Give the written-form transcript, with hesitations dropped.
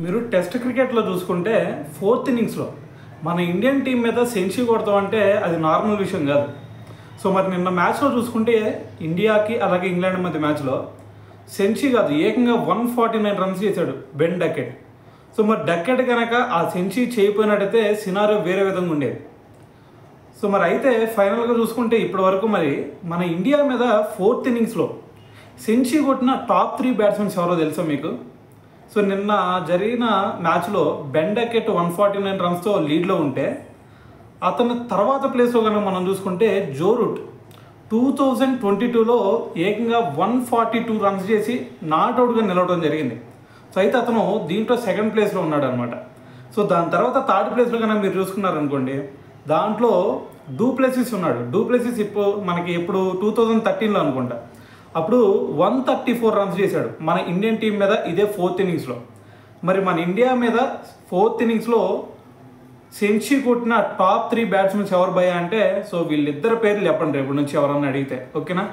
మీరు టెస్ట్ క్రికెట్లో చూసుకుంటే ఫోర్త్ ఇన్నింగ్స్లో మన ఇండియన్ టీం మీద సెంచరీ కొడతాం అంటే అది నార్మల్ విషయం కాదు. సో మరి నిన్న మ్యాచ్లో చూసుకుంటే ఇండియాకి అలాగే ఇంగ్లాండ్ మధ్య మ్యాచ్లో సెంచరీ కాదు ఏకంగా 149 రన్స్ చేశాడు బెన్ డకెట్. సో మరి డకెట్ కనుక ఆ సెంచరీ చేయకపోయినట్టయితే సినారియో వేరే విధంగా ఉండేది. సో మరి అయితే ఫైనల్గా చూసుకుంటే ఇప్పటి వరకు మరి మన ఇండియా మీద ఫోర్త్ ఇన్నింగ్స్లో సెంచరీ కొట్టిన టాప్ 3 బ్యాట్స్మెన్స్ ఎవరో తెలుసా మీకు? సో నిన్న జరిగిన మ్యాచ్లో బెన్ డకెట్ 149 రన్స్తో లీడ్లో ఉంటే అతని తర్వాత ప్లేస్లో కనుక మనం చూసుకుంటే జో రూట్ 2022లో ఏకంగా 142 రన్స్ చేసి నాట్అవుట్గా నిలవడం జరిగింది. సో అయితే అతను దీంట్లో సెకండ్ ప్లేస్లో ఉన్నాడు అనమాట. సో దాని తర్వాత థర్డ్ ప్లేస్లో కనుక మీరు చూసుకున్నారనుకోండి, దాంట్లో డూప్లెసిస్ ఉన్నాడు. డూప్లెసిస్ ఎప్పుడు 2013లో అనుకుంటా, అప్పుడు 134 రన్స్ చేశాడు మన ఇండియన్ టీం మీద ఇదే ఫోర్త్ ఇన్నింగ్స్లో. మరి మన ఇండియా మీద ఫోర్త్ ఇన్నింగ్స్లో సెంచరీ కొట్టిన టాప్ 3 బ్యాట్స్మెన్స్ ఎవరు భయ్యా అంటే, సో వీళ్ళిద్దరు పేర్లు చెప్పండి రేపు నుంచి ఎవరన్నా అడిగితే, ఓకేనా?